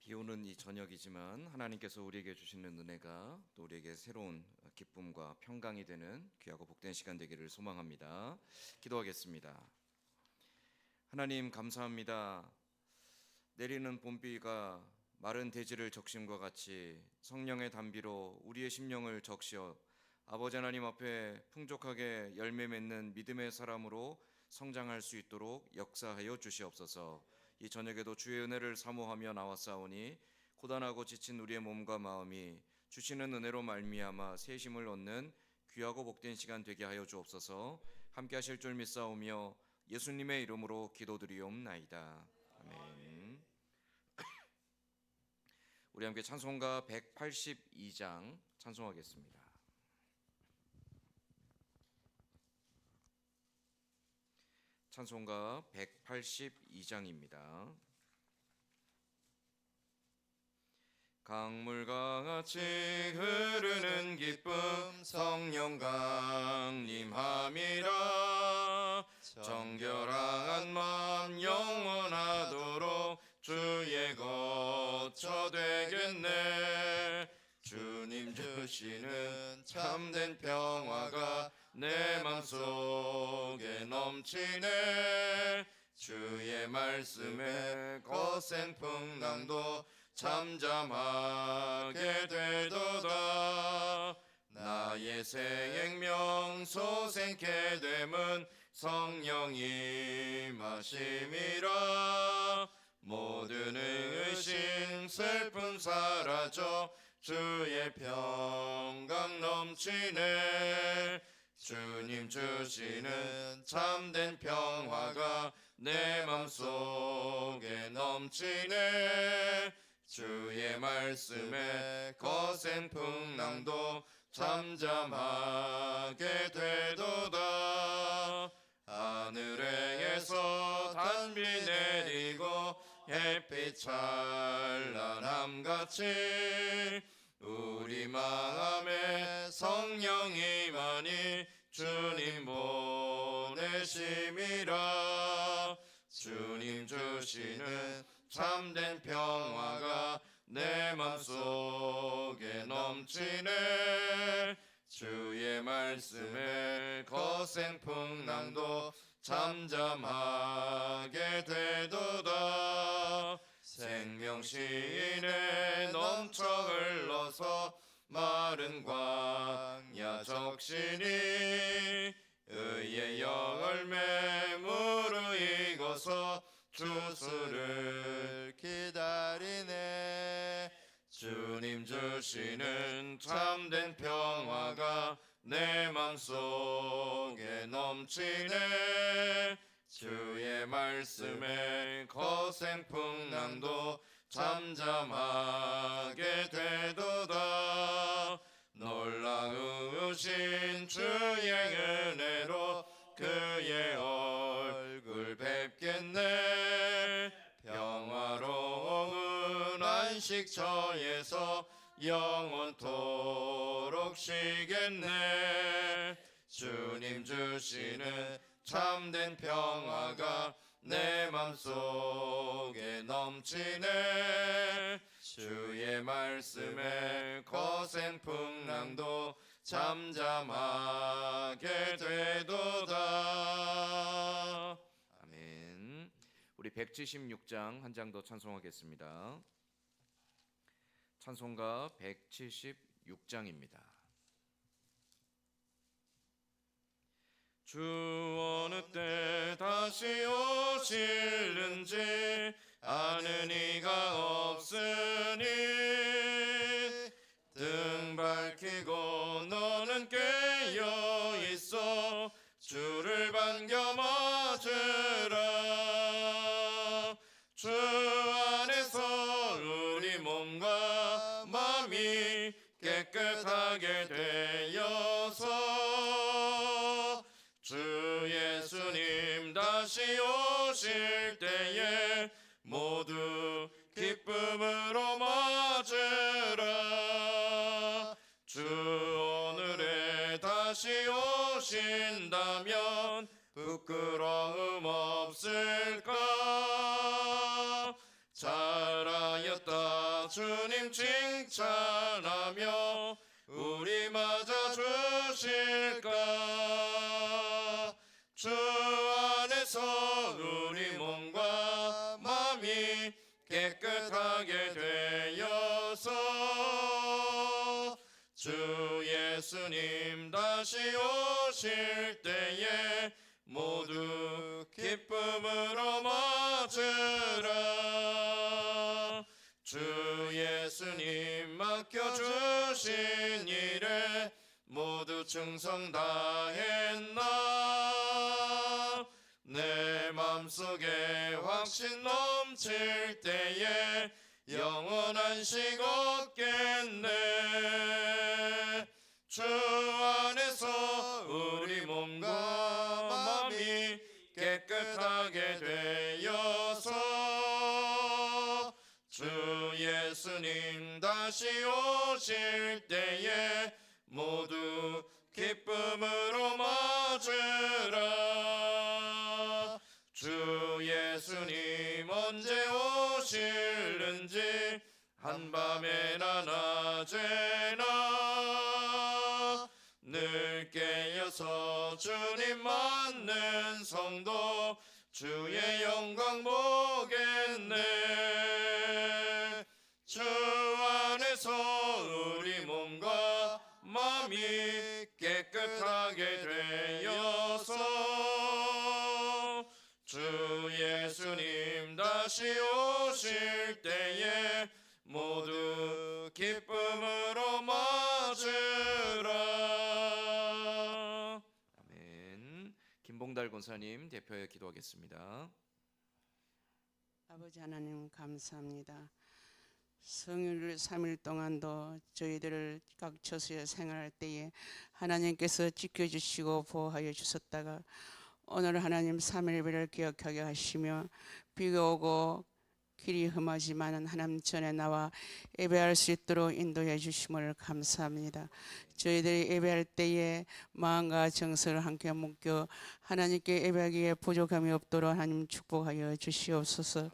비 오는 이 저녁이지만 하나님께서 우리에게 주시는 은혜가 또 우리에게 새로운 기쁨과 평강이 되는 귀하고 복된 시간 되기를 소망합니다. 기도하겠습니다. 하나님 감사합니다. 내리는 봄비가 마른 대지를 적심과 같이 성령의 단비로 우리의 심령을 적시어 아버지 하나님 앞에 풍족하게 열매 맺는 믿음의 사람으로 성장할 수 있도록 역사하여 주시옵소서. 이 저녁에도 주의 은혜를 사모하며 나왔사오니 고단하고 지친 우리의 몸과 마음이 주시는 은혜로 말미암아 새 힘을 얻는 귀하고 복된 시간 되게 하여 주옵소서. 함께 하실 줄 믿사오며 예수님의 이름으로 기도드리옵나이다. 아멘. 우리 함께 찬송가 182장 찬송하겠습니다. 찬송가 182장입니다. 강물과 같이 흐르는 기쁨 성령 강림함이라. 정결한 마음 영원하도록 주의 거처 되겠네. 주님 주시는 참된 평화가 내 맘속에 넘치네. 주의 말씀에 거센 풍랑도 잠잠하게 되도다. 나의 생명 소생케 됨은 성령이 마심이라. 모든 의심 슬픔 사라져 주의 평강 넘치네. 주님 주시는 참된 평화가 내 맘속에 넘치네. 주의 말씀에 거센 풍랑도 잠잠하게 되도다. 하늘에서 단비 내리고 햇빛 찬란함같이 우리 마음에 성령이 많이 주님 보내심이라. 주님 주시는 참된 평화가 내 맘속에 넘치네. 주의 말씀에 거센 풍랑도 잠잠하게 되도다. 생명시인에 넘쳐 흘러서 마른 광야 적시니 의의 열매 무르익어서 주수를 기다리네. 주님 주시는 참된 평화가 내 맘속에 넘치네. 주의 말씀에 거센 풍랑도 잠잠하게 되도다. 놀라우신 주의 은혜로 그의 얼굴 뵙겠네. 평화로운 안식처에서 영원토록 쉬겠네. 주님 주시는 참된 평화가 내 맘속에 넘치네. 주의 말씀에 거센 풍랑도 잠잠하게 되도다. 아멘. 우리 176장 한 장 더 찬송하겠습니다. 찬송가 176장입니다. 주 어느 때 다시 오실는지 아는 이가 없으니 등 밝히고 너는 깨어 있어 주를 반겨 맞으라. 주 안에서 우리 몸과 마음이 깨끗하게 되어서 주 예수님 다시 오실 때에 모두 기쁨으로 맞으라. 주 오늘에 다시 오신다면 부끄러움 없을까. 잘하였다 주님 칭찬하며 우리 맞아 주실까. 주 안에서 우리 몸과 마음이 깨끗하게 되어서 주 예수님 다시 오실 때에 모두 기쁨으로 맞으라. 주 예수님 맡겨주신 일에 모두 충성 다했나. 내 맘속에 확신 넘칠 때에 영원한 식 얻겠네. 주 안에서 우리 몸과 마음이 깨끗하게 되어서 주 예수님 다시 오실 때에 모두 기쁨으로 맞으라. 주 예수님 언제 오실는지 한밤에나 낮에나 늘 깨어서 주님 맞는 성도 주의 영광 보겠네. 주 안에서 우리 몸과 마음이 깨끗하게 되어서 주 예수님 다시 오실 때에 모두 기쁨으로 맞으라. 아멘. 김봉달 권사님 대표에 기도하겠습니다. 아버지 하나님 감사합니다. 성일 3일 동안도 저희들을 각 처소에 생활할 때에 하나님께서 지켜주시고 보호하여 주셨다가 오늘 하나님 3일 예배를 기억하게 하시며 비가 오고 길이 험하지만 하나님 전에 나와 예배할 수 있도록 인도해 주심을 감사합니다. 저희들이 예배할 때에 마음과 정성을 함께 묶여 하나님께 예배하기에 부족함이 없도록 하나님 축복하여 주시옵소서.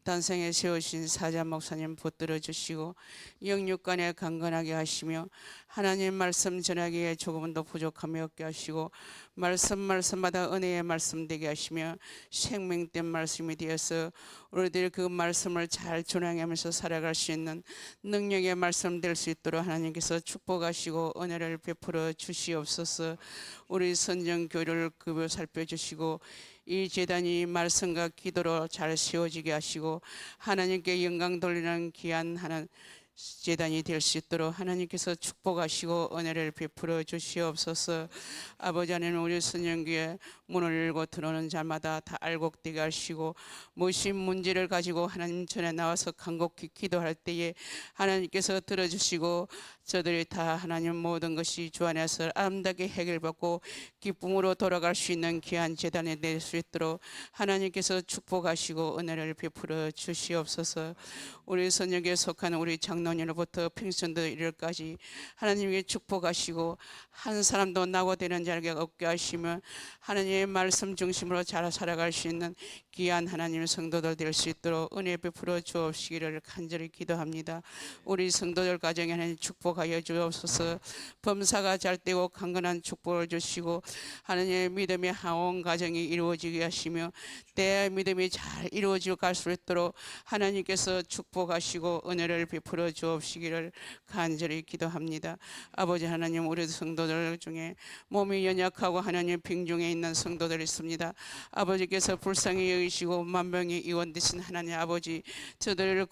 단생에 세우신 사자 목사님 붙들어 주시고 영육간에 강건하게 하시며 하나님 말씀 전하기에 조금은 더 부족함이 없게 하시고 말씀마다 은혜의 말씀 되게 하시며 생명된 말씀이 되어서 우리들이 그 말씀을 잘 준행하면서 살아갈 수 있는 능력의 말씀 될 수 있도록 하나님께서 축복하시고 은혜를 베풀어 주시옵소서. 우리 선정교회를 급여 살펴주시고 이 제단이 말씀과 기도로 잘 세워지게 하시고 하나님께 영광 돌리는 귀한 하나님 제단이 될 수 있도록 하나님께서 축복하시고 은혜를 베풀어 주시옵소서. 아버지 하나님 우리 선영교회 문을 열고 들어오는 자마다 다 알곡되게 하시고 무슨 문제를 가지고 하나님 전에 나와서 간곡히 기도할 때에 하나님께서 들어주시고 저들이 다 하나님 모든 것이 주 안에서 아름답게 해결받고 기쁨으로 돌아갈 수 있는 귀한 제단이 될 수 있도록 하나님께서 축복하시고 은혜를 베풀어 주시옵소서. 우리 선역에 속한 우리 장로님으로부터 평생도 이럴까지 하나님께 축복하시고 한 사람도 낙오되는 자에게 없게 하시며 하나님의 말씀 중심으로 잘 살아갈 수 있는 귀한 하나님의 성도들 될 수 있도록 은혜 베풀어 주옵시기를 간절히 기도합니다. 우리 성도들 가정에 하나님 축복하여 주옵소서. 범사가 잘 되고 강건한 축복을 주시고 하나님의 믿음의 하온 가정이 이루어지게 하시며 때 믿음이 잘 이루어져 갈 수 있도록 하나님께서 축복하시고 은혜를 베풀어 주옵시기를 간절히 기도합니다. 아버지 하나님 우리 성도들 중에 몸이 연약하고 하나님 병중에 있는 성도들이 있습니다. 아버지께서 불쌍히 여기시고 만병이 이원되신 하나님 아버지 저들을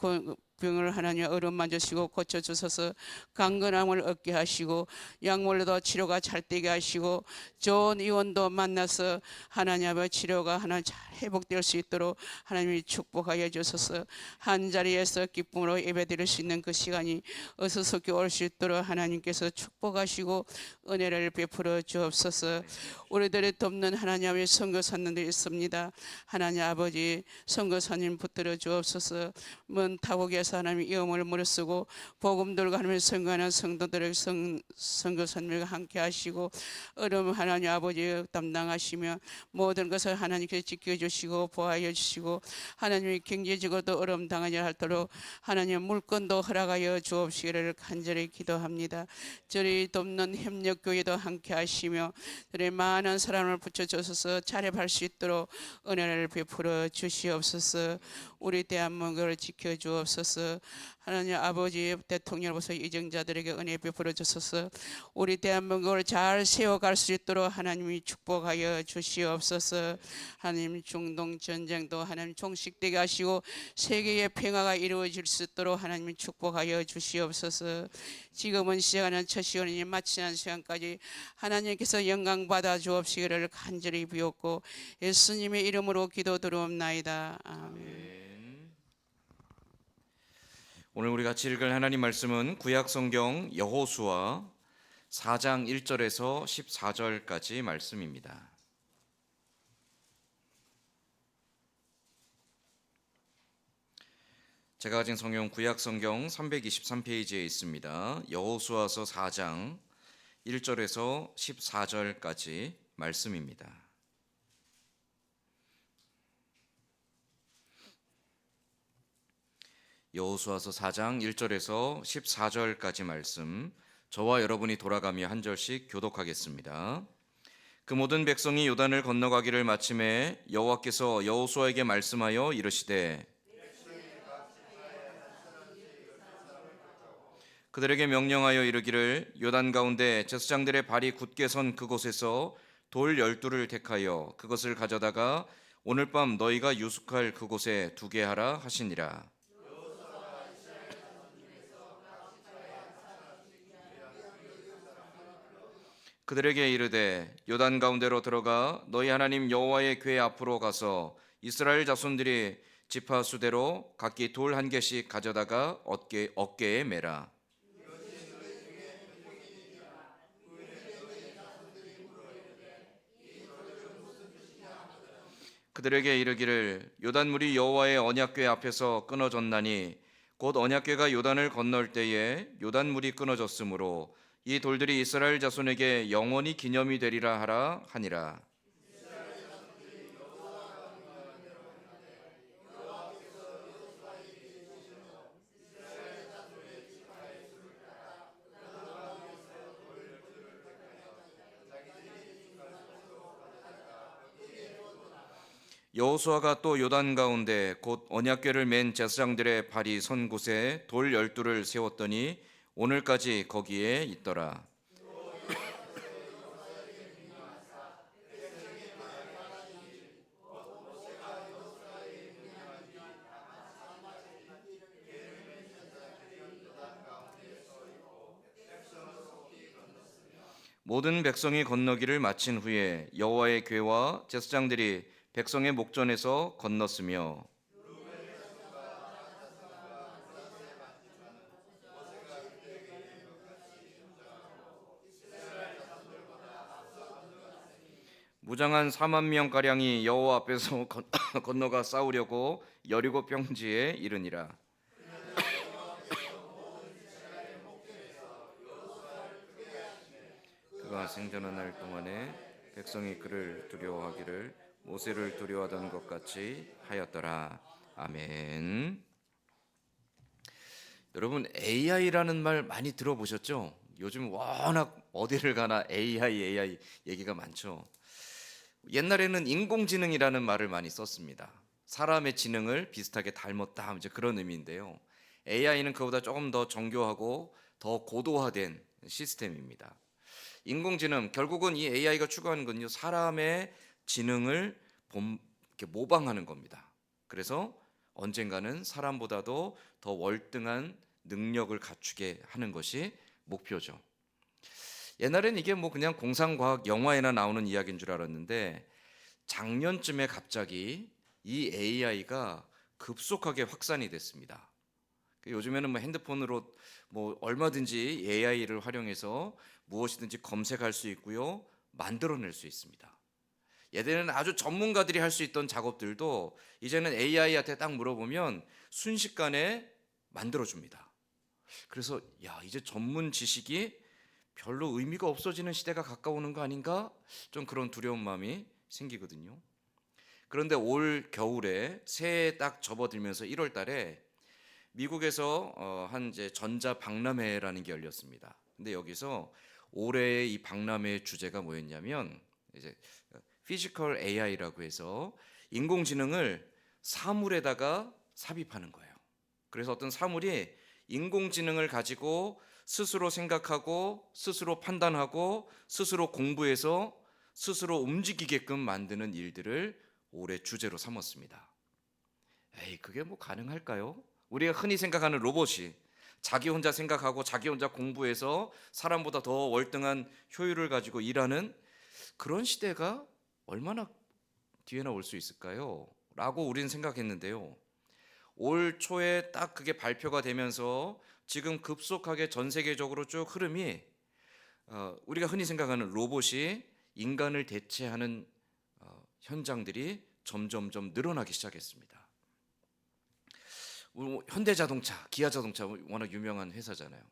병을 하나님 어루만 주시고 고쳐주셔서 강건함을 얻게 하시고 약물로도 치료가 잘 되게 하시고 좋은 의원도 만나서 하나님 아버지 치료가 하나님 잘 회복될 수 있도록 하나님이 축복하여 주셔서 한 자리에서 기쁨으로 예배드릴 수 있는 그 시간이 어서속히 올 수 있도록 하나님께서 축복하시고 은혜를 베풀어 주옵소서. 우리들의 돕는 하나님의 선교사님들이 있습니다. 하나님 아버지 선교사님 붙들어 주옵소서. 먼 타국에서 주셔서 하나님 염을 무릅쓰고 복음 들고 하나님 선거하는 성도들의 선거 선물과 함께 하시고 얼음 하나님 아버지 담당하시며 모든 것을 하나님께서 지켜주시고 보호하여 주시고 하나님의 경제적으로도 어려움 당하지 않도록 하나님 물건도 허락하여 주옵시기를 간절히 기도합니다. 저희 돕는 협력교회도 함께 하시며 저희 많은 사람을 붙여주셔서 자립할 수 있도록 은혜를 베풀어 주시옵소서. 우리 대한민국을 지켜주옵소서. 하나님 아버지 대통령으로서 이정자들에게 은혜 베풀어 주셔서 우리 대한민국을 잘 세워갈 수 있도록 하나님이 축복하여 주시옵소서. 하나님 중동 전쟁도 하나님 종식되게 하시고 세계의 평화가 이루어질 수 있도록 하나님이 축복하여 주시옵소서. 지금은 시작하는 첫 시간이 마치는 시간까지 하나님께서 영광 받아 주옵시기를 간절히 비옵고 예수님의 이름으로 기도드리옵나이다. 아멘. 오늘 우리 같이 읽을 하나님 말씀은 구약 성경 여호수아 4장 1절에서 14절까지 말씀입니다. 제가 가진 성경 구약 성경 323페이지에 있습니다. 여호수아서 4장 1절에서 14절까지 말씀입니다. 여호수아서 4장 1절에서 14절까지 말씀, 저와 여러분이 돌아가며 한 절씩 교독하겠습니다. 그 모든 백성이 요단을 건너가기를 마침에 여호와께서 여호수아에게 말씀하여 이르시되 그들에게 명령하여 이르기를 요단 가운데 제사장들의 발이 굳게 선 그곳에서 돌 12를 택하여 그것을 가져다가 오늘 밤 너희가 유숙할 그곳에 두게 하라 하시니라. 그들에게 이르되 요단 가운데로 들어가 너희 하나님 여호와의 궤 앞으로 가서 이스라엘 자손들이 지파 수대로 각기 돌 한 개씩 가져다가 어깨에 매라. 그들에게 이르기를 요단물이 여호와의 언약궤 앞에서 끊어졌나니 곧 언약궤가 요단을 건널 때에 요단물이 끊어졌으므로 이 돌들이 이스라엘 자손에게 영원히 기념이 되리라 하라 하니라. 여호수아가 또 요단 가운데 곧 언약궤를 맨 제사장들의 발이 선 곳에 돌 12를 세웠더니 오늘까지 거기에 있더라. 모든 백성이 건너기를 마친 후에 여호와의 궤와 제사장들이 백성의 목전에서 건넜으며 무장한 4만 명 가량이 여호와 앞에서 건너가 싸우려고 여리고 평지에 이르니라. 그가 생전한 날 동안에 백성이 그를 두려워하기를 모세를 두려워하던 것 같이 하였더라. 아멘. 여러분 AI라는 말 많이 들어보셨죠? 요즘 워낙 어디를 가나 AI 얘기가 많죠. 옛날에는 인공지능이라는 말을 많이 썼습니다. 사람의 지능을 비슷하게 닮았다 이제 그런 의미인데요. AI는 그보다 조금 더 정교하고 더 고도화된 시스템입니다. 인공지능 결국은 이 AI가 추구하는 건요 사람의 지능을 이렇게 모방하는 겁니다. 그래서 언젠가는 사람보다도 더 월등한 능력을 갖추게 하는 것이 목표죠. 옛날엔 이게 뭐 그냥 공상과학 영화에나 나오는 이야기인 줄 알았는데 작년쯤에 갑자기 이 AI가 급속하게 확산이 됐습니다. 요즘에는 뭐 핸드폰으로 뭐 얼마든지 AI를 활용해서 무엇이든지 검색할 수 있고요, 만들어낼 수 있습니다. 예전에는 아주 전문가들이 할 수 있던 작업들도 이제는 AI한테 딱 물어보면 순식간에 만들어줍니다. 그래서 야, 이제 전문 지식이 별로 의미가 없어지는 시대가 가까우는 거 아닌가? 좀 그런 두려운 마음이 생기거든요. 그런데 올 겨울에 새해 딱 접어들면서 1월 달에 미국에서 한 이제 전자 박람회라는 게 열렸습니다. 근데 여기서 올해의 이 박람회의 주제가 뭐였냐면 이제 피지컬 AI라고 해서 인공지능을 사물에다가 삽입하는 거예요. 그래서 어떤 사물이 인공지능을 가지고 스스로 생각하고 스스로 판단하고 스스로 공부해서 스스로 움직이게끔 만드는 일들을 올해 주제로 삼았습니다. 에이, 그게 뭐 가능할까요? 우리가 흔히 생각하는 로봇이 자기 혼자 생각하고 자기 혼자 공부해서 사람보다 더 월등한 효율을 가지고 일하는 그런 시대가 얼마나 뒤에나 올 수 있을까요? 라고 우리는 생각했는데요. 올 초에 딱 그게 발표가 되면서 지금 급속하게 전 세계적으로 쭉 흐름이 우리가 흔히 생각하는 로봇이 인간을 대체하는 현장들이 점점점 늘어나기 시작했습니다. 현대자동차, 기아자동차 워낙 유명한 회사잖아요.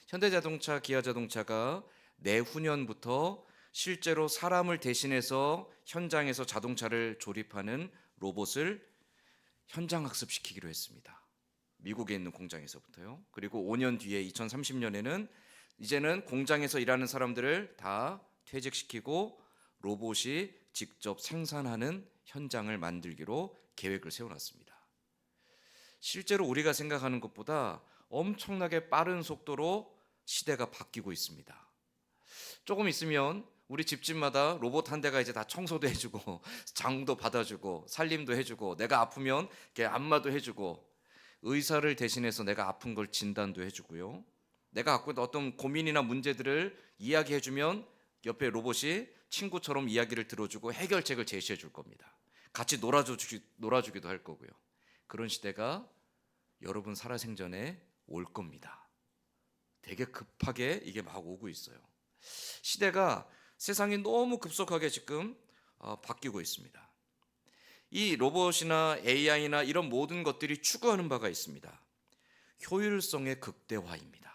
현대자동차, 기아자동차가 내후년부터 실제로 사람을 대신해서 현장에서 자동차를 조립하는 로봇을 현장 학습시키기로 했습니다. 미국에 있는 공장에서부터요. 그리고 5년 뒤에 2030년에는 이제는 공장에서 일하는 사람들을 다 퇴직시키고 로봇이 직접 생산하는 현장을 만들기로 계획을 세워놨습니다. 실제로 우리가 생각하는 것보다 엄청나게 빠른 속도로 시대가 바뀌고 있습니다. 조금 있으면 우리 집집마다 로봇 한 대가 이제 다 청소도 해주고 장도 받아주고 살림도 해주고 내가 아프면 이렇게 안마도 해주고 의사를 대신해서 내가 아픈 걸 진단도 해주고요. 내가 갖고 있는 어떤 고민이나 문제들을 이야기해주면 옆에 로봇이 친구처럼 이야기를 들어주고 해결책을 제시해 줄 겁니다. 같이 놀아주기도 할 거고요. 그런 시대가 여러분 살아생전에 올 겁니다. 되게 급하게 이게 막 오고 있어요. 시대가 세상이 너무 급속하게 지금 바뀌고 있습니다. 이 로봇이나 AI나 이런 모든 것들이 추구하는 바가 있습니다. 효율성의 극대화입니다.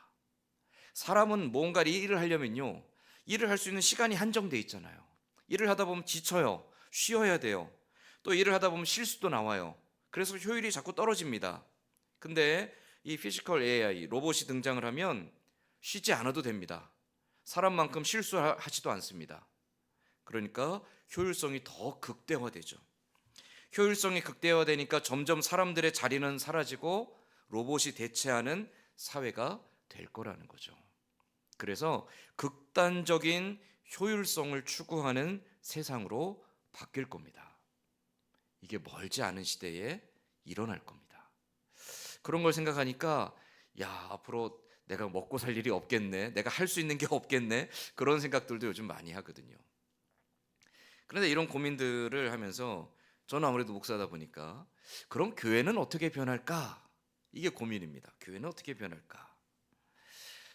사람은 뭔가 일을 하려면요, 일을 할 수 있는 시간이 한정돼 있잖아요. 일을 하다 보면 지쳐요. 쉬어야 돼요. 또 일을 하다 보면 실수도 나와요. 그래서 효율이 자꾸 떨어집니다. 근데 이 피지컬 AI 로봇이 등장을 하면 쉬지 않아도 됩니다. 사람만큼 실수하지도 않습니다. 그러니까 효율성이 더 극대화되죠. 효율성이 극대화되니까 점점 사람들의 자리는 사라지고 로봇이 대체하는 사회가 될 거라는 거죠. 그래서 극단적인 효율성을 추구하는 세상으로 바뀔 겁니다. 이게 멀지 않은 시대에 일어날 겁니다. 그런 걸 생각하니까 야, 앞으로 내가 먹고 살 일이 없겠네, 내가 할 수 있는 게 없겠네, 그런 생각들도 요즘 많이 하거든요. 그런데 이런 고민들을 하면서 저는 아무래도 목사다 보니까 그럼 교회는 어떻게 변할까? 이게 고민입니다. 교회는 어떻게 변할까?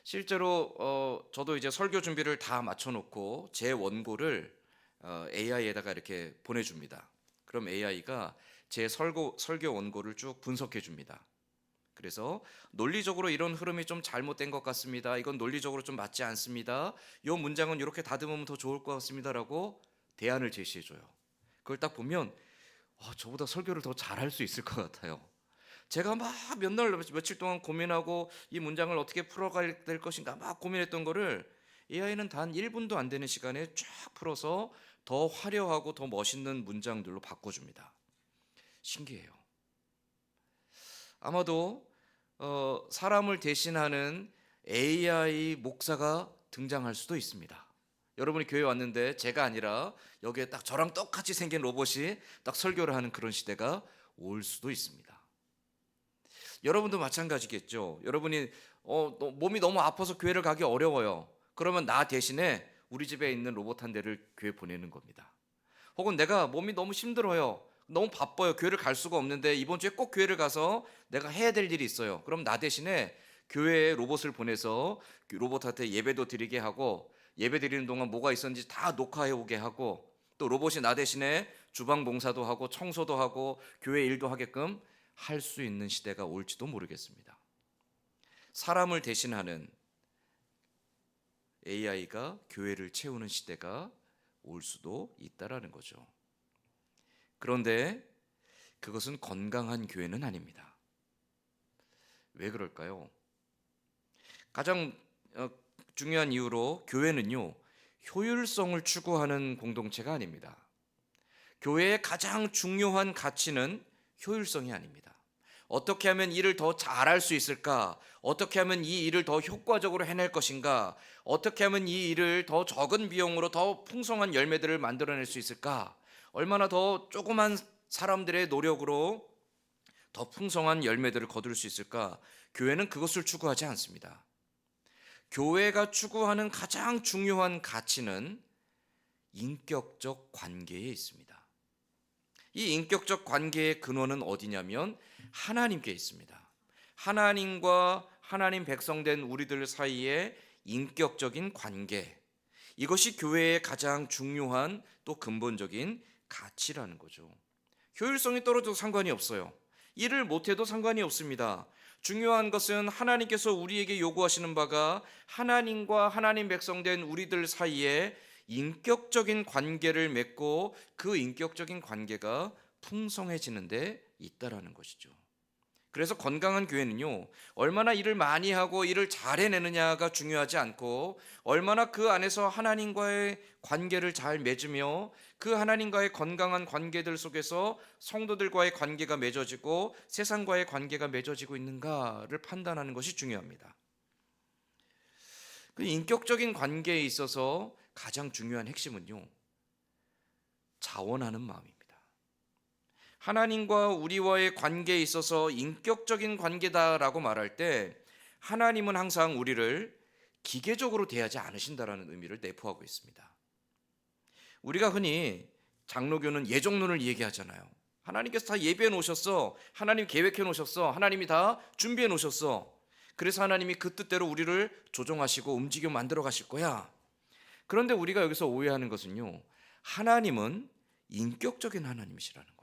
실제로 저도 이제 설교 준비를 다 맞춰놓고 제 원고를 AI에다가 이렇게 보내줍니다. 그럼 AI가 제 설교 원고를 쭉 분석해 줍니다. 그래서 논리적으로 이런 흐름이 좀 잘못된 것 같습니다. 이건 논리적으로 좀 맞지 않습니다. 이 문장은 이렇게 다듬으면 더 좋을 것 같습니다라고 대안을 제시해줘요. 그걸 딱 보면 저보다 설교를 더 잘할 수 있을 것 같아요. 제가 막 며칠 동안 고민하고 이 문장을 어떻게 풀어가야 될 것인가 막 고민했던 거를 AI는 단 1분도 안 되는 시간에 쫙 풀어서 더 화려하고 더 멋있는 문장들로 바꿔줍니다. 신기해요. 아마도 사람을 대신하는 AI 목사가 등장할 수도 있습니다. 여러분이 교회 왔는데 제가 아니라 여기에 딱 저랑 똑같이 생긴 로봇이 딱 설교를 하는 그런 시대가 올 수도 있습니다. 여러분도 마찬가지겠죠. 여러분이 몸이 너무 아파서 교회를 가기 어려워요. 그러면 나 대신에 우리 집에 있는 로봇 한 대를 교회 보내는 겁니다. 혹은 내가 몸이 너무 힘들어요. 너무 바빠요. 교회를 갈 수가 없는데 이번 주에 꼭 교회를 가서 내가 해야 될 일이 있어요. 그럼 나 대신에 교회에 로봇을 보내서 로봇한테 예배도 드리게 하고 예배 드리는 동안 뭐가 있었는지 다 녹화해 오게 하고 또 로봇이 나 대신에 주방 봉사도 하고 청소도 하고 교회 일도 하게끔 할 수 있는 시대가 올지도 모르겠습니다. 사람을 대신하는 AI가 교회를 채우는 시대가 올 수도 있다라는 거죠. 그런데 그것은 건강한 교회는 아닙니다. 왜 그럴까요? 가장 중요한 이유로 교회는요, 효율성을 추구하는 공동체가 아닙니다. 교회의 가장 중요한 가치는 효율성이 아닙니다. 어떻게 하면 일을 더 잘할 수 있을까? 어떻게 하면 이 일을 더 효과적으로 해낼 것인가? 어떻게 하면 이 일을 더 적은 비용으로 더 풍성한 열매들을 만들어낼 수 있을까? 얼마나 더 조그만 사람들의 노력으로 더 풍성한 열매들을 거둘 수 있을까? 교회는 그것을 추구하지 않습니다. 교회가 추구하는 가장 중요한 가치는 인격적 관계에 있습니다. 이 인격적 관계의 근원은 어디냐면 하나님께 있습니다. 하나님과 하나님 백성된 우리들 사이의 인격적인 관계, 이것이 교회의 가장 중요한 또 근본적인 가치라는 거죠. 효율성이 떨어져도 상관이 없어요. 일을 못해도 상관이 없습니다. 중요한 것은 하나님께서 우리에게 요구하시는 바가 하나님과 하나님 백성된 우리들 사이에 인격적인 관계를 맺고 그 인격적인 관계가 풍성해지는 데 있다라는 것이죠. 그래서 건강한 교회는요, 얼마나 일을 많이 하고 일을 잘 해내느냐가 중요하지 않고 얼마나 그 안에서 하나님과의 관계를 잘 맺으며 그 하나님과의 건강한 관계들 속에서 성도들과의 관계가 맺어지고 세상과의 관계가 맺어지고 있는가를 판단하는 것이 중요합니다. 그 인격적인 관계에 있어서 가장 중요한 핵심은요, 자원하는 마음입니다. 하나님과 우리와의 관계에 있어서 인격적인 관계다라고 말할 때 하나님은 항상 우리를 기계적으로 대하지 않으신다라는 의미를 내포하고 있습니다. 우리가 흔히 장로교는 예정론을 얘기하잖아요. 하나님께서 다 예비해 놓으셨어. 하나님 계획해 놓으셨어. 하나님이 다 준비해 놓으셨어. 그래서 하나님이 그 뜻대로 우리를 조종하시고 움직여 만들어 가실 거야. 그런데 우리가 여기서 오해하는 것은요, 하나님은 인격적인 하나님이시라는 거예요.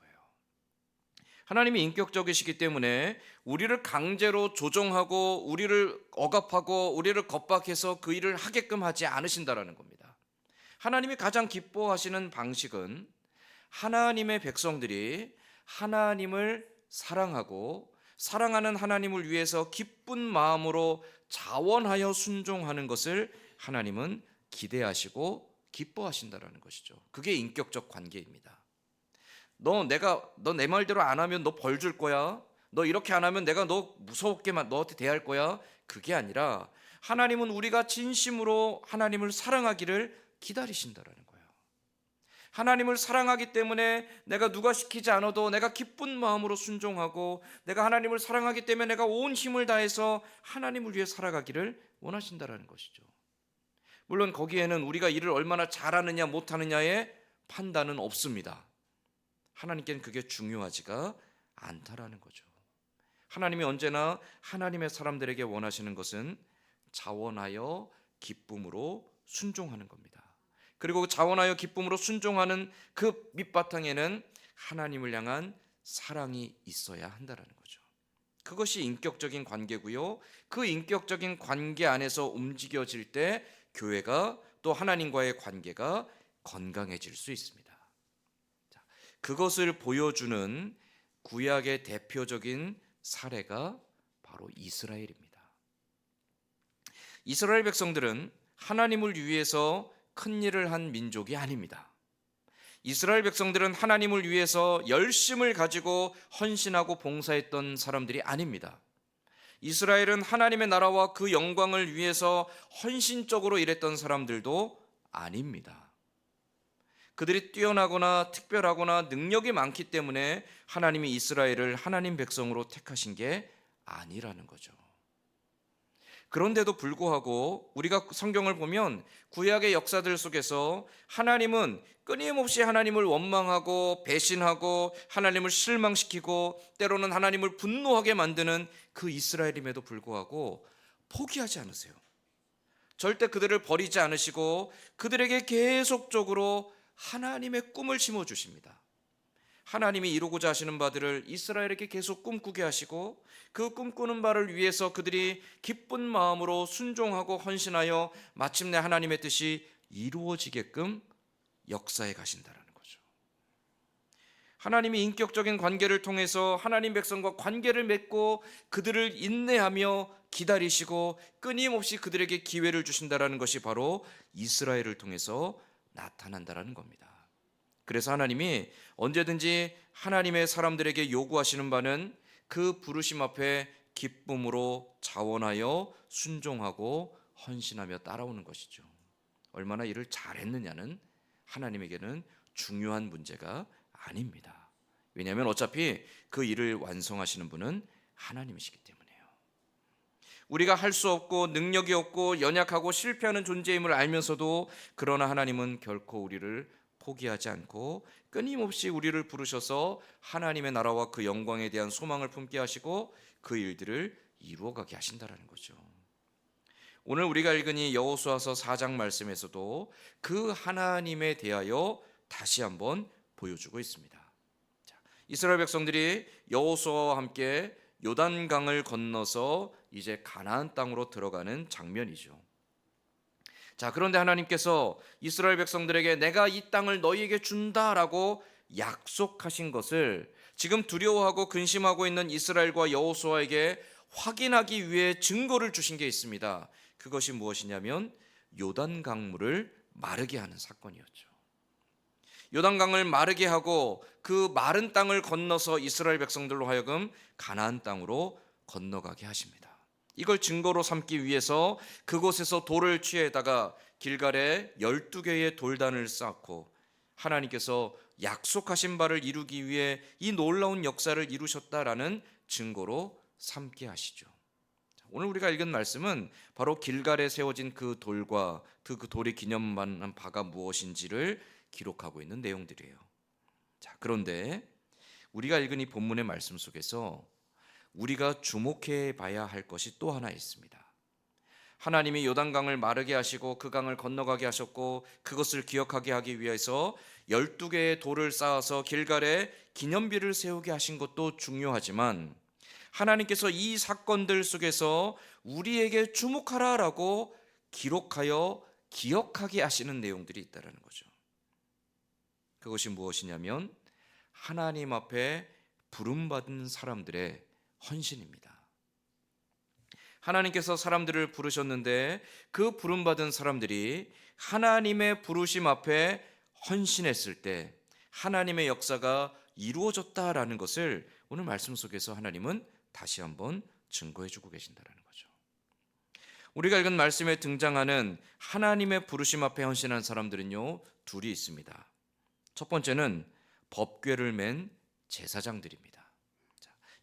하나님이 인격적이시기 때문에 우리를 강제로 조종하고 우리를 억압하고 우리를 겁박해서 그 일을 하게끔 하지 않으신다라는 겁니다. 하나님이 가장 기뻐하시는 방식은 하나님의 백성들이 하나님을 사랑하고 사랑하는 하나님을 위해서 기쁜 마음으로 자원하여 순종하는 것을 하나님은 기대하시고 기뻐하신다라는 것이죠. 그게 인격적 관계입니다. 너 내 말대로 안 하면 너 벌 줄 거야. 너 이렇게 안 하면 내가 너 무섭게만 너한테 대할 거야. 그게 아니라 하나님은 우리가 진심으로 하나님을 사랑하기를 기다리신다라는 거예요. 하나님을 사랑하기 때문에 내가 누가 시키지 않아도 내가 기쁜 마음으로 순종하고 내가 하나님을 사랑하기 때문에 내가 온 힘을 다해서 하나님을 위해 살아가기를 원하신다라는 것이죠. 물론 거기에는 우리가 일을 얼마나 잘하느냐 못하느냐의 판단은 없습니다. 하나님께는 그게 중요하지가 않다라는 거죠. 하나님이 언제나 하나님의 사람들에게 원하시는 것은 자원하여 기쁨으로 순종하는 겁니다. 그리고 자원하여 기쁨으로 순종하는 그 밑바탕에는 하나님을 향한 사랑이 있어야 한다라는 거죠. 그것이 인격적인 관계고요. 그 인격적인 관계 안에서 움직여질 때 교회가 또 하나님과의 관계가 건강해질 수 있습니다. 그것을 보여주는 구약의 대표적인 사례가 바로 이스라엘입니다. 이스라엘 백성들은 하나님을 위해서 큰 일을 한 민족이 아닙니다. 이스라엘 백성들은 하나님을 위해서 열심을 가지고 헌신하고 봉사했던 사람들이 아닙니다. 이스라엘은 하나님의 나라와 그 영광을 위해서 헌신적으로 일했던 사람들도 아닙니다. 그들이 뛰어나거나 특별하거나 능력이 많기 때문에 하나님이 이스라엘을 하나님 백성으로 택하신 게 아니라는 거죠. 그런데도 불구하고 우리가 성경을 보면 구약의 역사들 속에서 하나님은 끊임없이 하나님을 원망하고 배신하고 하나님을 실망시키고 때로는 하나님을 분노하게 만드는 그 이스라엘임에도 불구하고 포기하지 않으세요. 절대 그들을 버리지 않으시고 그들에게 계속적으로 하나님의 꿈을 심어주십니다. 하나님이 이루고자 하시는 바들을 이스라엘에게 계속 꿈꾸게 하시고 그 꿈꾸는 바를 위해서 그들이 기쁜 마음으로 순종하고 헌신하여 마침내 하나님의 뜻이 이루어지게끔 역사에 가신다라는 거죠. 하나님이 인격적인 관계를 통해서 하나님 백성과 관계를 맺고 그들을 인내하며 기다리시고 끊임없이 그들에게 기회를 주신다라는 것이 바로 이스라엘을 통해서 나타난다라는 겁니다. 그래서 하나님이 언제든지 하나님의 사람들에게 요구하시는 바는 그 부르심 앞에 기쁨으로 자원하여 순종하고 헌신하며 따라오는 것이죠. 얼마나 일을 잘했느냐는 하나님에게는 중요한 문제가 아닙니다. 왜냐하면 어차피 그 일을 완성하시는 분은 하나님이시기 때문에요. 우리가 할 수 없고 능력이 없고 연약하고 실패하는 존재임을 알면서도 그러나 하나님은 결코 우리를 포기하지 않고 끊임없이 우리를 부르셔서 하나님의 나라와 그 영광에 대한 소망을 품게 하시고 그 일들을 이루어가게 하신다라는 거죠. 오늘 우리가 읽은 이 여호수아서 4장 말씀에서도 그 하나님에 대하여 다시 한번 보여주고 있습니다. 이스라엘 백성들이 여호수아와 함께 요단강을 건너서 이제 가나안 땅으로 들어가는 장면이죠. 자, 그런데 하나님께서 이스라엘 백성들에게 내가 이 땅을 너희에게 준다라고 약속하신 것을 지금 두려워하고 근심하고 있는 이스라엘과 여호수아에게 확인하기 위해 증거를 주신 게 있습니다. 그것이 무엇이냐면 요단강물을 마르게 하는 사건이었죠. 요단강을 마르게 하고 그 마른 땅을 건너서 이스라엘 백성들로 하여금 가나안 땅으로 건너가게 하십니다. 이걸 증거로 삼기 위해서 그곳에서 돌을 취해다가 길갈에 12개의 돌단을 쌓고 하나님께서 약속하신 바를 이루기 위해 이 놀라운 역사를 이루셨다라는 증거로 삼게 하시죠. 오늘 우리가 읽은 말씀은 바로 길갈에 세워진 그 돌과 그 돌이 기념하는 바가 무엇인지를 기록하고 있는 내용들이에요. 자, 그런데 우리가 읽은 이 본문의 말씀 속에서 우리가 주목해 봐야 할 것이 또 하나 있습니다. 하나님이 요단강을 마르게 하시고 그 강을 건너가게 하셨고 그것을 기억하게 하기 위해서 12개의 돌을 쌓아서 길갈에 기념비를 세우게 하신 것도 중요하지만 하나님께서 이 사건들 속에서 우리에게 주목하라라고 기록하여 기억하게 하시는 내용들이 있다는 거죠. 그것이 무엇이냐면 하나님 앞에 부름받은 사람들의 헌신입니다. 하나님께서 사람들을 부르셨는데 그 부름받은 사람들이 하나님의 부르심 앞에 헌신했을 때 하나님의 역사가 이루어졌다라는 것을 오늘 말씀 속에서 하나님은 다시 한번 증거해 주고 계신다는 거죠. 우리가 읽은 말씀에 등장하는 하나님의 부르심 앞에 헌신한 사람들은요, 둘이 있습니다. 첫 번째는 법궤를 맨 제사장들입니다.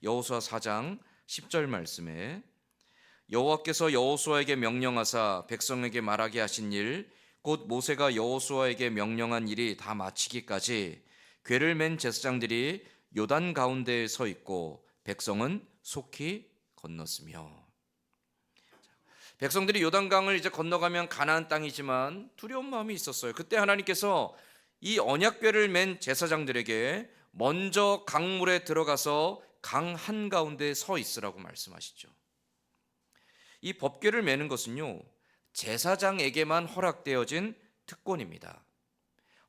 여호수아 4장 10절 말씀에 여호와께서 여호수아에게 명령하사 백성에게 말하게 하신 일 곧 모세가 여호수아에게 명령한 일이 다 마치기까지 궤를 맨 제사장들이 요단 가운데에 서 있고 백성은 속히 건넜으며. 백성들이 요단강을 이제 건너가면 가나안 땅이지만 두려운 마음이 있었어요. 그때 하나님께서 이 언약궤를 맨 제사장들에게 먼저 강물에 들어가서 강 한가운데 서 있으라고 말씀하시죠. 이 법궤를 매는 것은요, 제사장에게만 허락되어진 특권입니다.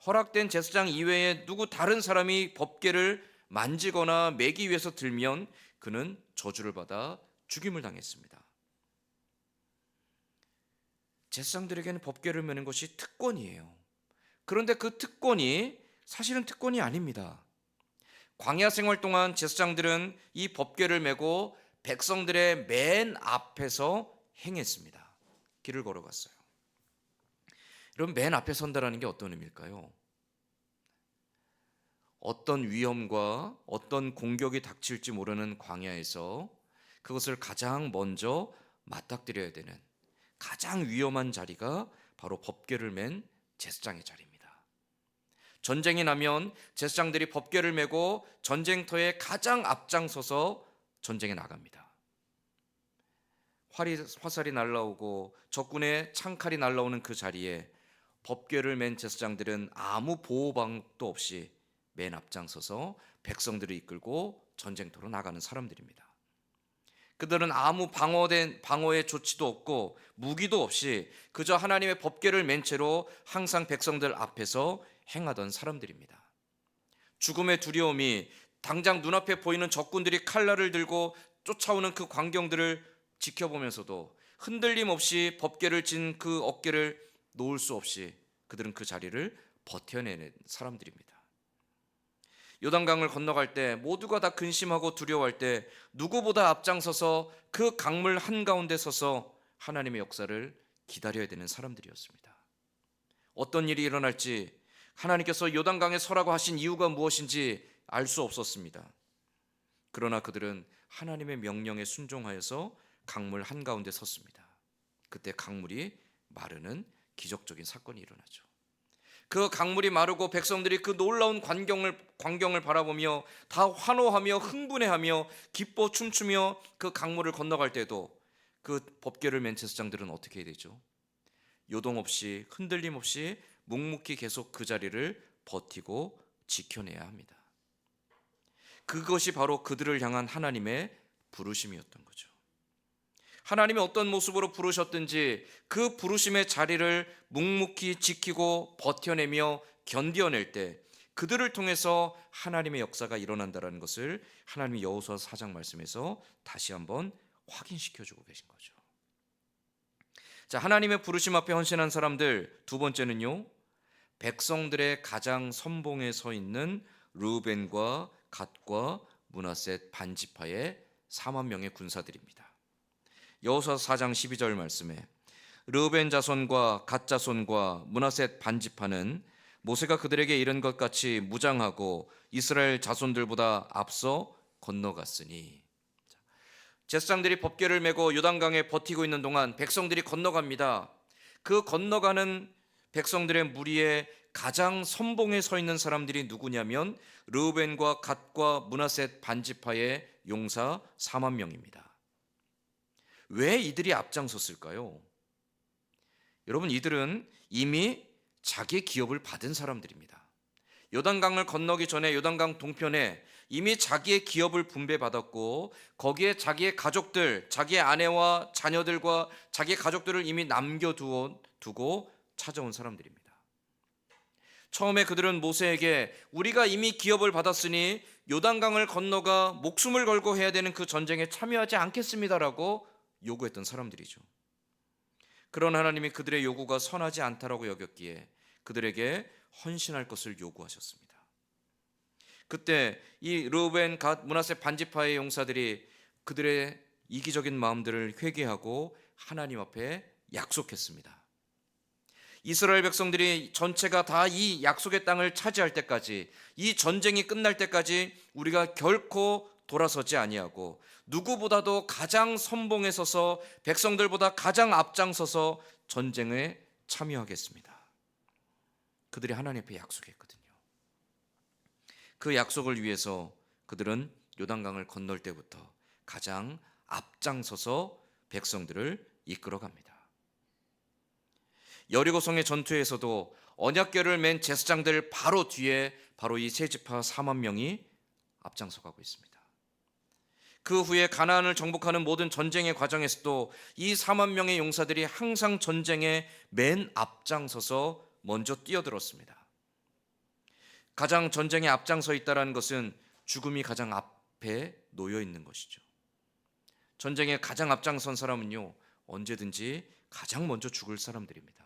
허락된 제사장 이외에 누구 다른 사람이 법궤를 만지거나 매기 위해서 들면 그는 저주를 받아 죽임을 당했습니다. 제사장들에게는 법궤를 매는 것이 특권이에요. 그런데 그 특권이 사실은 특권이 아닙니다. 광야 생활 동안 제사장들은 이 법궤를 메고 백성들의 맨 앞에서 행했습니다. 길을 걸어갔어요. 여러분, 맨 앞에 선다라는 게 어떤 의미일까요? 어떤 위험과 어떤 공격이 닥칠지 모르는 광야에서 그것을 가장 먼저 맞닥뜨려야 되는 가장 위험한 자리가 바로 법궤를 맨 제사장의 자리입니다. 전쟁이 나면 제사장들이 법궤를 메고 전쟁터에 가장 앞장서서 전쟁에 나갑니다. 화살이 날라오고 적군의 창칼이 날라오는 그 자리에 법궤를 맨 제사장들은 아무 보호 방법도 없이 맨 앞장서서 백성들을 이끌고 전쟁터로 나가는 사람들입니다. 그들은 아무 방어의 조치도 없고 무기도 없이 그저 하나님의 법궤를 맨 채로 항상 백성들 앞에서 행하던 사람들입니다. 죽음의 두려움이 당장 눈앞에 보이는 적군들이 칼날을 들고 쫓아오는 그 광경들을 지켜보면서도 흔들림 없이 법궤를 진 그 어깨를 놓을 수 없이 그들은 그 자리를 버텨내는 사람들입니다. 요단강을 건너갈 때 모두가 다 근심하고 두려워할 때 누구보다 앞장서서 그 강물 한가운데 서서 하나님의 역사를 기다려야 되는 사람들이었습니다. 어떤 일이 일어날지, 하나님께서 요단강에 서라고 하신 이유가 무엇인지 알 수 없었습니다. 그러나 그들은 하나님의 명령에 순종하여서 강물 한가운데 섰습니다. 그때 강물이 마르는 기적적인 사건이 일어나죠. 그 강물이 마르고 백성들이 그 놀라운 광경을 바라보며 다 환호하며 흥분해하며 기뻐 춤추며 그 강물을 건너갈 때도 그 법궤를 맨 제사장들은 어떻게 해야 되죠? 요동 없이 흔들림 없이 묵묵히 계속 그 자리를 버티고 지켜내야 합니다. 그것이 바로 그들을 향한 하나님의 부르심이었던 거죠. 하나님이 어떤 모습으로 부르셨든지 그 부르심의 자리를 묵묵히 지키고 버텨내며 견뎌낼 때 그들을 통해서 하나님의 역사가 일어난다는 것을 하나님이 여호수아 4장 말씀에서 다시 한번 확인시켜주고 계신 거죠. 자, 하나님의 부르심 앞에 헌신한 사람들, 두 번째는요, 백성들의 가장 선봉에 서 있는 르우벤과 갓과 므낫셋 반지파의 4만 명의 군사들입니다. 여호수아 4장 12절 말씀에 르우벤 자손과 갓 자손과 므낫셋 반지파는 모세가 그들에게 이른 것 같이 무장하고 이스라엘 자손들보다 앞서 건너갔으니, 제사장들이 법궤를 메고 요단강에 버티고 있는 동안 백성들이 건너갑니다. 그 건너가는 백성들의 무리에 가장 선봉에 서 있는 사람들이 누구냐면 르우벤과 갓과 므낫셋 반지파의 용사 4만 명입니다. 왜 이들이 앞장섰을까요? 여러분, 이들은 이미 자기의 기업을 받은 사람들입니다. 요단강을 건너기 전에 요단강 동편에 이미 자기의 기업을 분배받았고 거기에 자기의 가족들, 자기의 아내와 자녀들과 자기의 가족들을 이미 남겨두고 찾아온 사람들입니다. 처음에 그들은 모세에게 우리가 이미 기업을 받았으니 요단강을 건너가 목숨을 걸고 해야 되는 그 전쟁에 참여하지 않겠습니다라고 요구했던 사람들이죠. 그런 하나님이 그들의 요구가 선하지 않다라고 여겼기에 그들에게 헌신할 것을 요구하셨습니다. 그때 이 르우벤, 갓, 므낫셋 반지파의 용사들이 그들의 이기적인 마음들을 회개하고 하나님 앞에 약속했습니다. 이스라엘 백성들이 전체가 다 이 약속의 땅을 차지할 때까지, 이 전쟁이 끝날 때까지 우리가 결코 돌아서지 아니하고 누구보다도 가장 선봉에 서서 백성들보다 가장 앞장서서 전쟁에 참여하겠습니다. 그들이 하나님 앞에 약속했거든요. 그 약속을 위해서 그들은 요단강을 건널 때부터 가장 앞장서서 백성들을 이끌어갑니다. 여리고성의 전투에서도 언약궤를 맨 제사장들 바로 뒤에 바로 이 세 지파 4만 명이 앞장서가고 있습니다. 그 후에 가나안을 정복하는 모든 전쟁의 과정에서도 이 4만 명의 용사들이 항상 전쟁의 맨 앞장서서 먼저 뛰어들었습니다. 가장 전쟁에 앞장서 있다는 것은 죽음이 가장 앞에 놓여 있는 것이죠. 전쟁에 가장 앞장선 사람은요, 언제든지 가장 먼저 죽을 사람들입니다.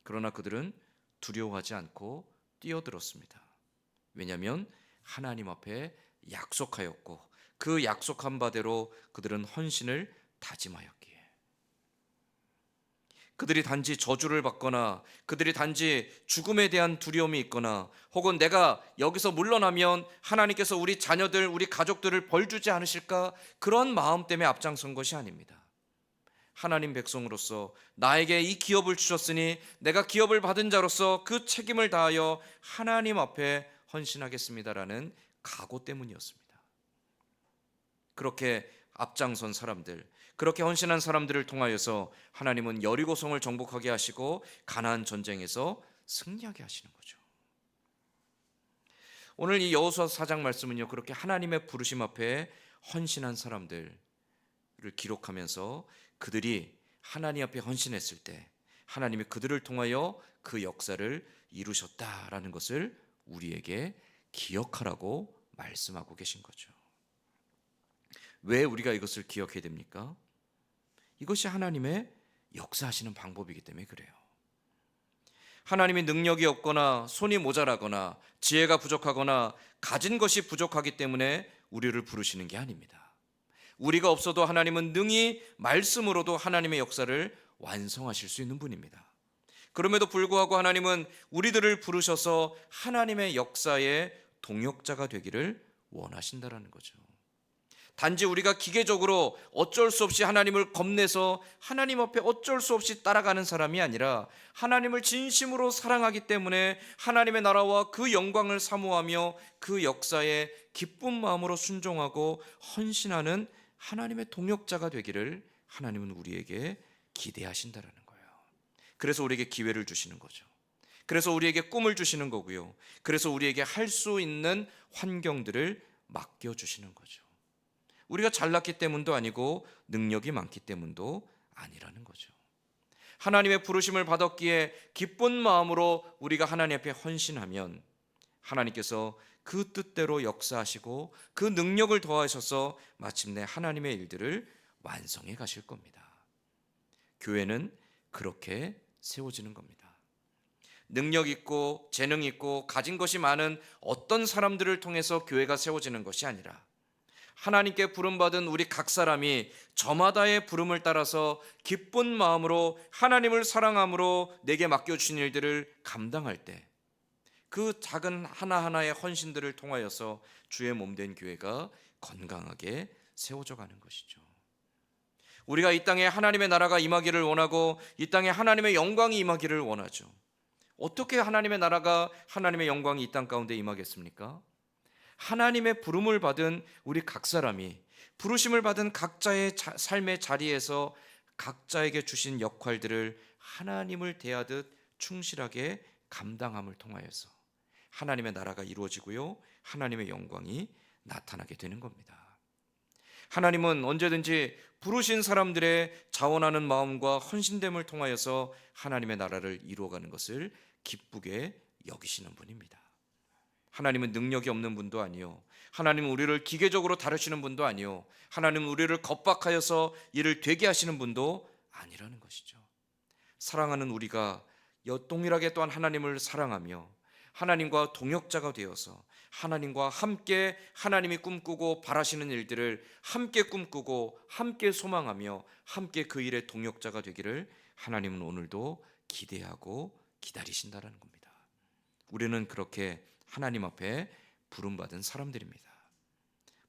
그러나 그들은 두려워하지 않고 뛰어들었습니다. 왜냐하면 하나님 앞에 약속하였고 그 약속한 바대로 그들은 헌신을 다짐하였기에. 그들이 단지 저주를 받거나 그들이 단지 죽음에 대한 두려움이 있거나 혹은 내가 여기서 물러나면 하나님께서 우리 자녀들, 우리 가족들을 벌 주지 않으실까, 그런 마음 때문에 앞장선 것이 아닙니다. 하나님 백성으로서 나에게 이 기업을 주셨으니 내가 기업을 받은 자로서 그 책임을 다하여 하나님 앞에 헌신하겠습니다라는 각오 때문이었습니다. 그렇게 앞장선 사람들, 그렇게 헌신한 사람들을 통하여서 하나님은 여리고성을 정복하게 하시고 가나안 전쟁에서 승리하게 하시는 거죠. 오늘 이 여호수아 4장 말씀은요, 그렇게 하나님의 부르심 앞에 헌신한 사람들을 기록하면서 그들이 하나님 앞에 헌신했을 때 하나님이 그들을 통하여 그 역사를 이루셨다라는 것을 우리에게 기억하라고 말씀하고 계신 거죠. 왜 우리가 이것을 기억해야 됩니까? 이것이 하나님의 역사하시는 방법이기 때문에 그래요. 하나님이 능력이 없거나 손이 모자라거나 지혜가 부족하거나 가진 것이 부족하기 때문에 우리를 부르시는 게 아닙니다. 우리가 없어도 하나님은 능히 말씀으로도 하나님의 역사를 완성하실 수 있는 분입니다. 그럼에도 불구하고 하나님은 우리들을 부르셔서 하나님의 역사의 동역자가 되기를 원하신다라는 거죠. 단지 우리가 기계적으로 어쩔 수 없이 하나님을 겁내서 하나님 앞에 어쩔 수 없이 따라가는 사람이 아니라 하나님을 진심으로 사랑하기 때문에 하나님의 나라와 그 영광을 사모하며 그 역사에 기쁜 마음으로 순종하고 헌신하는 하나님의 동역자가 되기를 하나님은 우리에게 기대하신다라는 거예요. 그래서 우리에게 기회를 주시는 거죠. 그래서 우리에게 꿈을 주시는 거고요. 그래서 우리에게 할 수 있는 환경들을 맡겨주시는 거죠. 우리가 잘났기 때문도 아니고 능력이 많기 때문도 아니라는 거죠. 하나님의 부르심을 받았기에 기쁜 마음으로 우리가 하나님 앞에 헌신하면 하나님께서 그 뜻대로 역사하시고 그 능력을 더하셔서 마침내 하나님의 일들을 완성해 가실 겁니다. 교회는 그렇게 세워지는 겁니다. 능력 있고 재능 있고 가진 것이 많은 어떤 사람들을 통해서 교회가 세워지는 것이 아니라 하나님께 부름받은 우리 각 사람이 저마다의 부름을 따라서 기쁜 마음으로 하나님을 사랑함으로 내게 맡겨주신 일들을 감당할 때 그 작은 하나하나의 헌신들을 통하여서 주의 몸된 교회가 건강하게 세워져 가는 것이죠. 우리가 이 땅에 하나님의 나라가 임하기를 원하고 이 땅에 하나님의 영광이 임하기를 원하죠. 어떻게 하나님의 나라가 하나님의 영광이 이 땅 가운데 임하겠습니까? 하나님의 부름을 받은 우리 각 사람이 부르심을 받은 각자의 삶의 자리에서 각자에게 주신 역할들을 하나님을 대하듯 충실하게 감당함을 통하여서 하나님의 나라가 이루어지고요, 하나님의 영광이 나타나게 되는 겁니다. 하나님은 언제든지 부르신 사람들의 자원하는 마음과 헌신됨을 통하여서 하나님의 나라를 이루어가는 것을 기쁘게 여기시는 분입니다. 하나님은 능력이 없는 분도 아니요, 하나님은 우리를 기계적으로 다루시는 분도 아니요, 하나님은 우리를 겁박하여서 이를 되게 하시는 분도 아니라는 것이죠. 사랑하는 우리가 동일하게 또한 하나님을 사랑하며 하나님과 동역자가 되어서 하나님과 함께 하나님이 꿈꾸고 바라시는 일들을 함께 꿈꾸고 함께 소망하며 함께 그 일의 동역자가 되기를 하나님은 오늘도 기대하고 기다리신다라는 겁니다. 우리는 그렇게 하나님 앞에 부름받은 사람들입니다.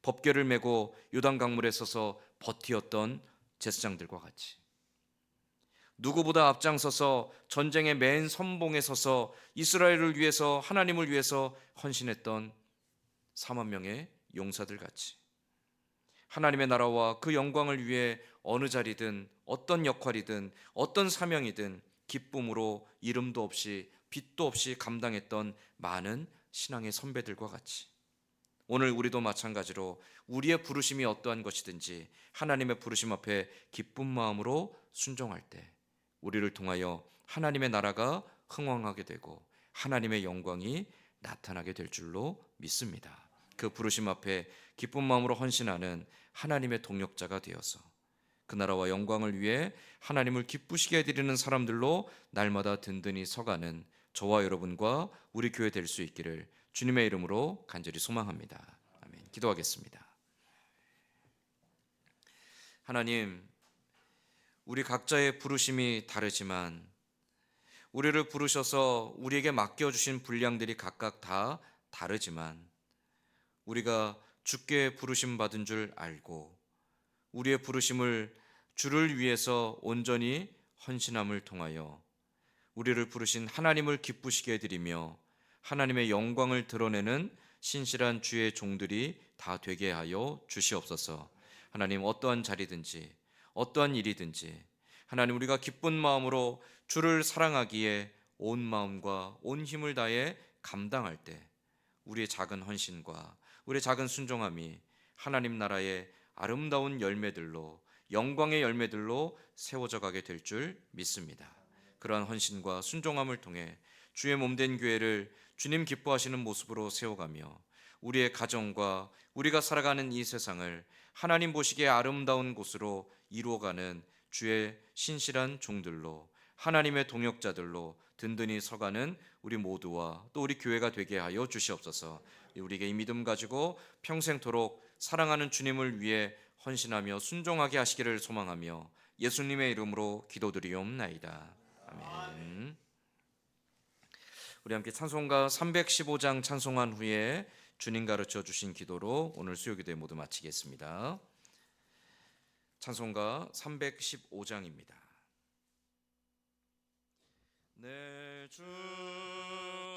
법궤를 메고 요단 강물에 서서 버티었던 제사장들과 같이 누구보다 앞장서서 전쟁의 맨 선봉에 서서 이스라엘을 위해서 하나님을 위해서 헌신했던 4만 명의 용사들 같이 하나님의 나라와 그 영광을 위해 어느 자리든 어떤 역할이든 어떤 사명이든 기쁨으로 이름도 없이 빛도 없이 감당했던 많은 신앙의 선배들과 같이 오늘 우리도 마찬가지로 우리의 부르심이 어떠한 것이든지 하나님의 부르심 앞에 기쁜 마음으로 순종할 때 우리를 통하여 하나님의 나라가 흥왕하게 되고 하나님의 영광이 나타나게 될 줄로 믿습니다. 그 부르심 앞에 기쁜 마음으로 헌신하는 하나님의 동역자가 되어서 그 나라와 영광을 위해 하나님을 기쁘시게 해드리는 사람들로 날마다 든든히 서가는 저와 여러분과 우리 교회 될 수 있기를 주님의 이름으로 간절히 소망합니다. 아멘. 기도하겠습니다. 하나님, 우리 각자의 부르심이 다르지만 우리를 부르셔서 우리에게 맡겨주신 분량들이 각각 다 다르지만 우리가 주께 부르심 받은 줄 알고 우리의 부르심을 주를 위해서 온전히 헌신함을 통하여 우리를 부르신 하나님을 기쁘시게 해드리며 하나님의 영광을 드러내는 신실한 주의 종들이 다 되게 하여 주시옵소서. 하나님, 어떠한 자리든지 어떠한 일이든지 하나님, 우리가 기쁜 마음으로 주를 사랑하기에 온 마음과 온 힘을 다해 감당할 때 우리의 작은 헌신과 우리의 작은 순종함이 하나님 나라의 아름다운 열매들로, 영광의 열매들로 세워져 가게 될 줄 믿습니다. 그러한 헌신과 순종함을 통해 주의 몸된 교회를 주님 기뻐하시는 모습으로 세워가며 우리의 가정과 우리가 살아가는 이 세상을 하나님 보시기에 아름다운 곳으로 이루어가는 주의 신실한 종들로, 하나님의 동역자들로 든든히 서가는 우리 모두와 또 우리 교회가 되게 하여 주시옵소서. 우리에게 이 믿음 가지고 평생토록 사랑하는 주님을 위해 헌신하며 순종하게 하시기를 소망하며 예수님의 이름으로 기도드리옵나이다. 아멘. 우리 함께 찬송가 315장 찬송한 후에 주님 가르쳐 주신 기도로 오늘 수요기도회 모두 마치겠습니다. 찬송가 315장입니다. 내 주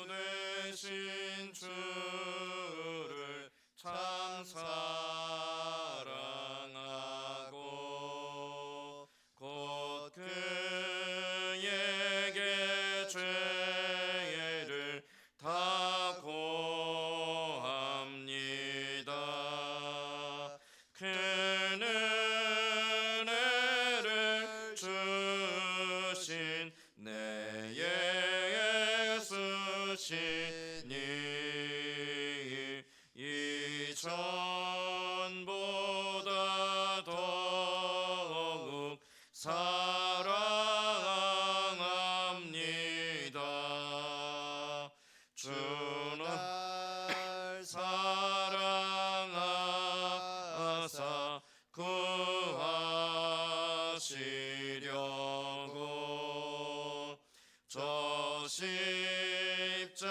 되신 주를 참 사랑하고 곧 그에게 죄를 다 고합니다. 그는 은혜를 주신 내 예수시니 이전보다 더욱 사랑합니다. 주는 날 사랑하사 구하시려고 저 십자가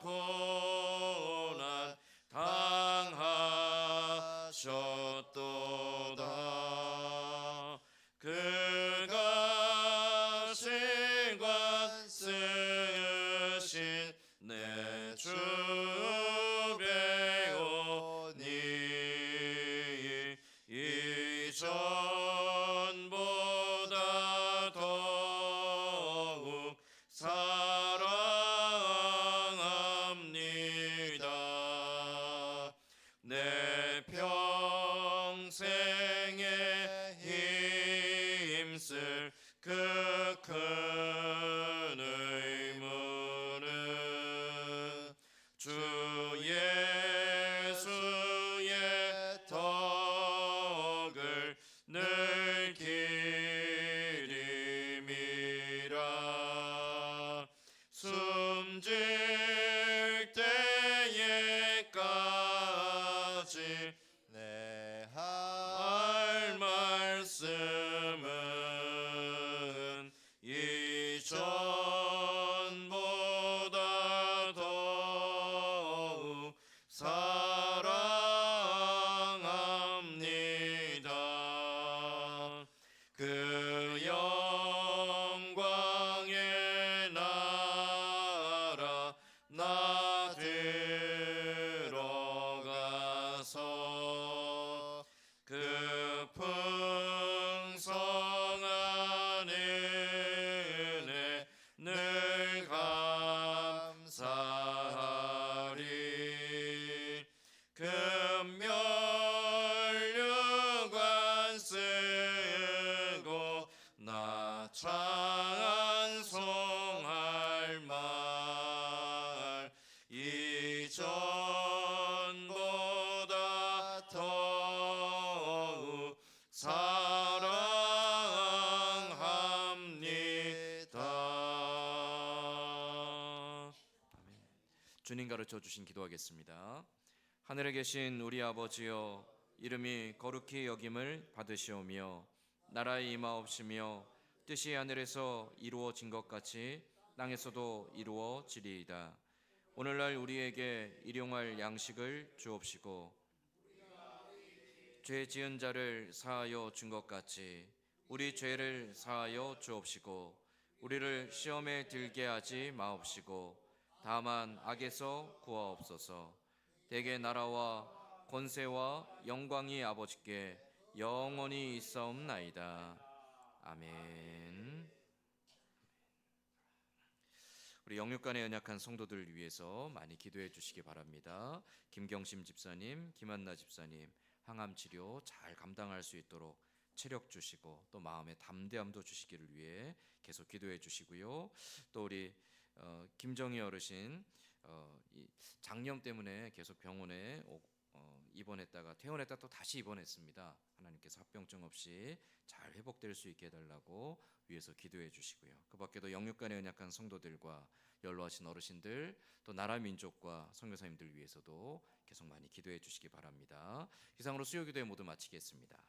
고난 당하셨도다. 그가 신관 쓰신 내 주 배우니 이전보다 더욱 사랑합니다. 내 평생에 힘쓸 그 큰 의무는 주 예수의 덕을 늘 기림이라. 숨질 때에까지 내 할 말씀은 이전보다 더욱 사랑합니다. 그 영광의 나라 나 들어가서 그 풍성한 은혜 늘 감사하리. 금면류관 쓰고 나 찬송할 말 이전보다 더욱 사랑합니다. 주님 가르쳐 주신 기도하겠습니다. 하늘에 계신 우리 아버지여, 이름이 거룩히 여김을 받으시오며 나라의 임하옵시며 뜻이 하늘에서 이루어진 것 같이 땅에서도 이루어지리이다. 오늘날 우리에게 일용할 양식을 주옵시고 죄 지은 자를 사하여 준 것 같이 우리 죄를 사하여 주옵시고 우리를 시험에 들게 하지 마옵시고 다만 악에서 구하옵소서. 대개 나라와 권세와 영광이 아버지께 영원히 있사옵나이다. 아멘. 우리 영육간에 연약한 성도들을 위해서 많이 기도해 주시기 바랍니다. 김경심 집사님, 김한나 집사님 항암 치료 잘 감당할 수 있도록 체력 주시고 또 마음의 담대함도 주시기를 위해 계속 기도해 주시고요. 또 우리 김정희 어르신 이 장염 때문에 계속 병원에 입원했다가 퇴원했다 또 다시 입원했습니다. 하나님께서 합병증 없이 잘 회복될 수 있게 해달라고 위해서 기도해 주시고요. 그 밖에도 영육간에 연약한 성도들과 연로하신 어르신들 또 나라 민족과 선교사님들 위해서도 계속 많이 기도해 주시기 바랍니다. 이상으로 수요기도회 모두 마치겠습니다.